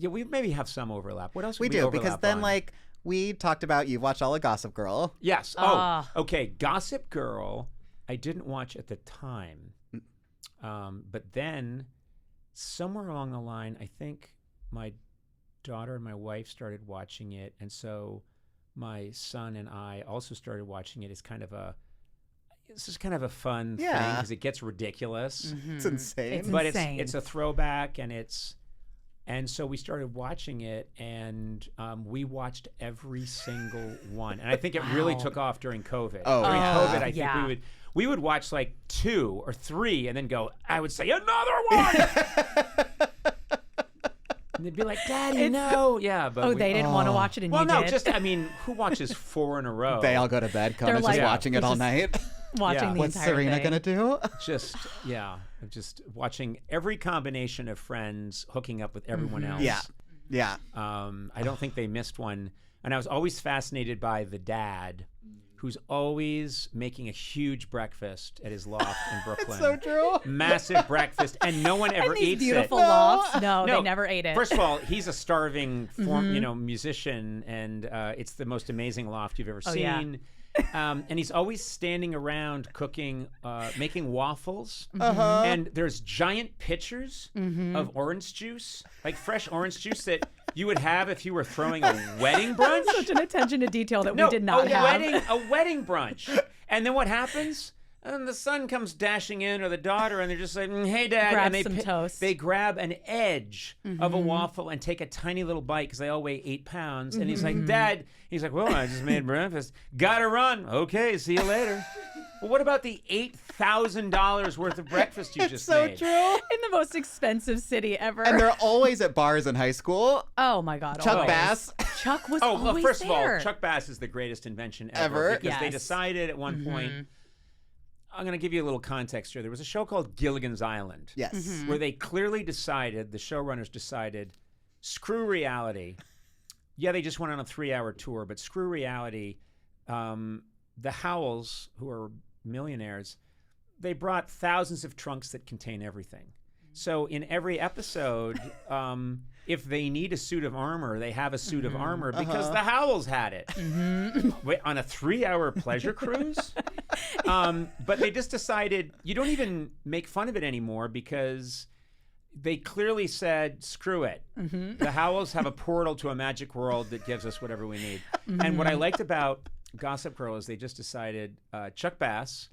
Yeah, we maybe have some overlap. What else We would do, overlap because then, on? like, we talked about you've watched all of Gossip Girl. Yes. Oh, okay. Gossip Girl, I didn't watch at the time. But then somewhere along the line, I think my daughter and my wife started watching it. And so my son and I also started watching it as kind of a fun thing because it gets ridiculous. It's insane. But it's a throwback, and so we started watching it, and we watched every single one. And I think it really took off during COVID. During COVID, I think we would watch like 2 or 3 and then go, I would say, another one! And they'd be like, Daddy, no. Yeah, but they didn't want to watch it and you did? Well, no, just, I mean, who watches 4 in a row? They all go to bed. Conan's like, just watching it all night. Watching the What's entire Serena thing. gonna do? Just watching every combination of Friends hooking up with everyone else. Yeah. I don't think they missed one. And I was always fascinated by the dad, who's always making a huge breakfast at his loft in Brooklyn. It's so true. Massive breakfast, and no one ever And these eats beautiful it. lofts. No, they never ate it. First of all, he's a starving musician, and it's the most amazing loft you've ever seen. Yeah. And he's always standing around cooking, making waffles. Uh-huh. And there's giant pitchers of orange juice, like fresh orange juice that you would have if you were throwing a wedding brunch. Such an attention to detail that we did not have. A wedding brunch. And then what happens? And the son comes dashing in, or the daughter, and they're just like, "Hey, Dad!" Grab and they some toast. They grab an edge of a waffle and take a tiny little bite because they all weigh 8 pounds. And he's like, "Dad," he's like, "Well, I just made breakfast. Gotta run. Okay, see you later." But what about the $8,000 worth of breakfast you just made? True. In the most expensive city ever. And they're always at bars in high school. Oh my God. Chuck always. Bass. Chuck was Well, always first there. of all, Chuck Bass is the greatest invention Ever. because they Yes. decided at one point. I'm going to give you a little context here. There was a show called Gilligan's Island. Yes. Where they clearly decided, the showrunners decided, screw reality. Yeah, they just went on a 3-hour tour, but screw reality. The Howells, who are millionaires, they brought thousands of trunks that contain everything. So in every episode, if they need a suit of armor, they have a suit of armor because the Howells had it. Wait, on a 3-hour pleasure cruise? But they just decided you don't even make fun of it anymore because they clearly said, screw it. The Howells have a portal to a magic world that gives us whatever we need. And what I liked about Gossip Girl is they just decided Chuck Bass.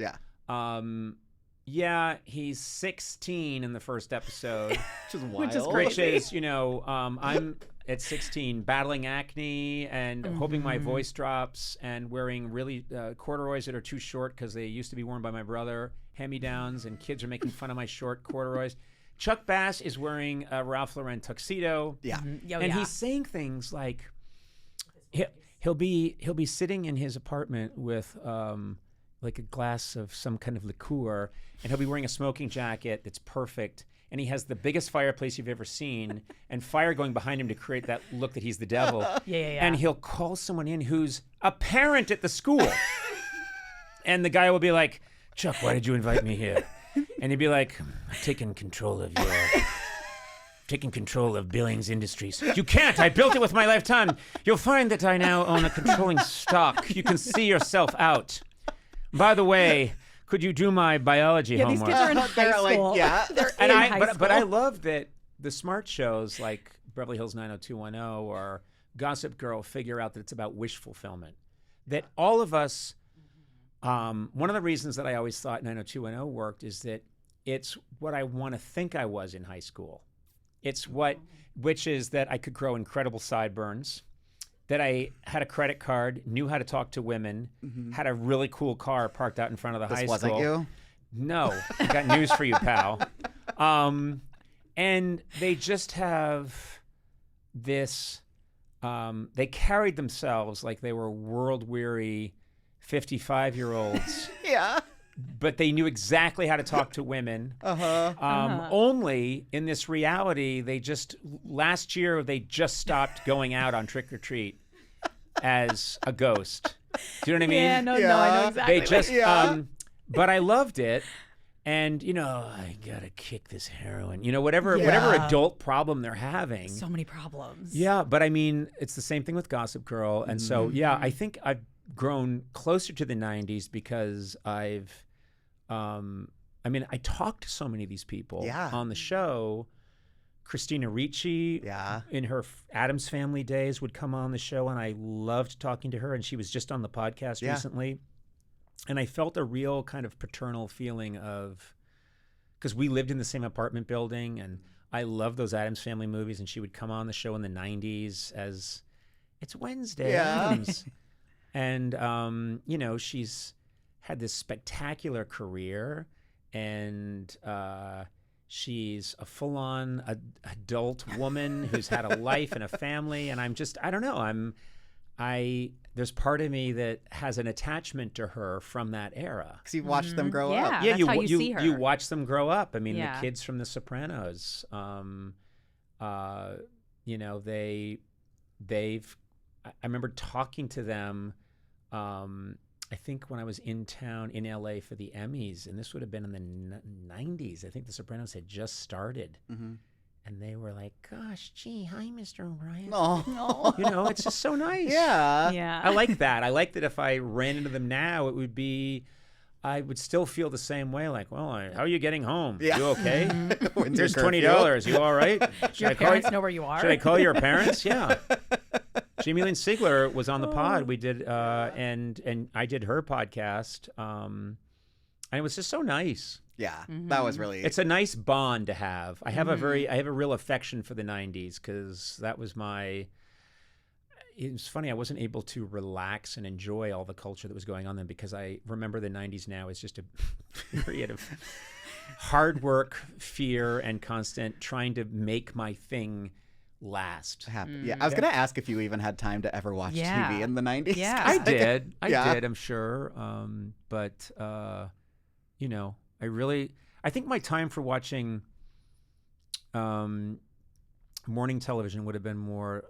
Yeah, he's 16 in the first episode. Which is wild. Which is great. Which is, I'm at 16 battling acne and hoping my voice drops and wearing really corduroys that are too short because they used to be worn by my brother, hand-me-downs, and kids are making fun of my short corduroys. Chuck Bass is wearing a Ralph Lauren tuxedo. Yeah. And he's saying things like he'll be sitting in his apartment with like a glass of some kind of liqueur, and he'll be wearing a smoking jacket that's perfect, and he has the biggest fireplace you've ever seen, and fire going behind him to create that look that he's the devil. Yeah. And he'll call someone in who's a parent at the school. And the guy will be like, Chuck, why did you invite me here? And he'd be like, I've taken control of Billings Industries. You can't. I built it with my lifetime. You'll find that I now own a controlling stock. You can see yourself out. By the way, could you do my biology Yeah, these homework? kids are in high school. They're in high school. But I love that the smart shows like Beverly Hills 90210 or Gossip Girl figure out that it's about wish fulfillment. That all of us, one of the reasons that I always thought 90210 worked is that it's what I want to think I was in high school. Which is that I could grow incredible sideburns, that I had a credit card, knew how to talk to women, had a really cool car parked out in front of the high school. This wasn't you? No. I got news for you, pal. And they just have this, they carried themselves like they were world-weary 55-year-olds. Yeah. But they knew exactly how to talk to women. Only in this reality, last year, they just stopped going out on trick or treat as a ghost. Do you know what I mean? Yeah, no, I know exactly. They just, but I loved it. And, I gotta kick this heroin. Whatever adult problem they're having. So many problems. Yeah, but I mean, it's the same thing with Gossip Girl. And so, yeah, I think I've grown closer to the 90s because I talked to so many of these people on the show. Christina Ricci, in her Addams Family days, would come on the show, and I loved talking to her. And she was just on the podcast recently. And I felt a real kind of paternal feeling because we lived in the same apartment building, and I loved those Addams Family movies, and she would come on the show in the 90s as, it's Wednesday, Addams. And, she's had this spectacular career, and she's a full-on adult woman who's had a life and a family, and I don't know, there's part of me that has an attachment to her from that era. Because you watched them grow up. Yeah, that's how you see her. You watch them grow up. I mean, the kids from The Sopranos, I remember talking to them, I think when I was in town in LA for the Emmys, and this would have been in the 90s. I think The Sopranos had just started. Mm-hmm. And they were like, gosh, gee, hi, Mr. O'Brien. Oh. It's just so nice. Yeah. I like that. I like that if I ran into them now, I would still feel the same way. Like, well, how are you getting home? Yeah. You okay? Here's $20. You all right? Your parents know where you are? Should I call your parents? Yeah. Jamie Lynn Sigler was on the pod. We did, and I did her podcast. And it was just so nice. Yeah, that was really. It's a nice bond to have. I have a real affection for the 90s because that was my. It was funny. I wasn't able to relax and enjoy all the culture that was going on then because I remember the 90s now as just a period of hard work, fear, and constant trying to make my thing last. Yeah, I was going to ask if you even had time to ever watch TV in the 90s. Yeah, I did. I did, I'm sure. But I think my time for watching morning television would have been more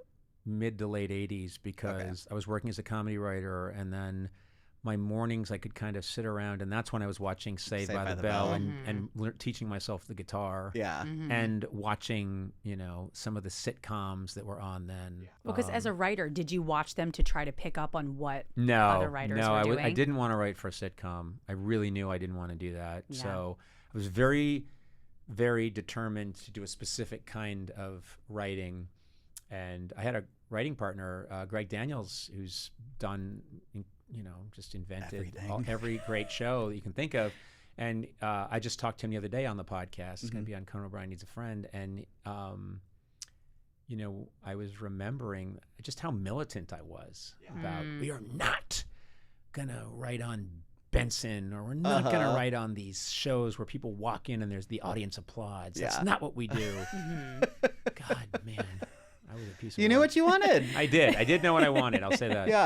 mid to late 80s because I was working as a comedy writer, and then my mornings I could kind of sit around, and that's when I was watching Saved by the Bell and teaching myself the guitar. Yeah. And watching, some of the sitcoms that were on then. Well, because as a writer, did you watch them to try to pick up on what other writers were doing? I didn't want to write for a sitcom. I really knew I didn't want to do that. Yeah. So I was very, very determined to do a specific kind of writing. And I had a writing partner, Greg Daniels, who's done, just invented every great show that you can think of. And I just talked to him the other day on the podcast. It's going to be on Conan O'Brien Needs a Friend. And, I was remembering just how militant I was about, we are not going to write on Benson, or we're not going to write on these shows where people walk in and there's the audience applauds. That's not what we do. God, man. I was a piece of You knew what you wanted. I did. I did know what I wanted. I'll say that. Yeah.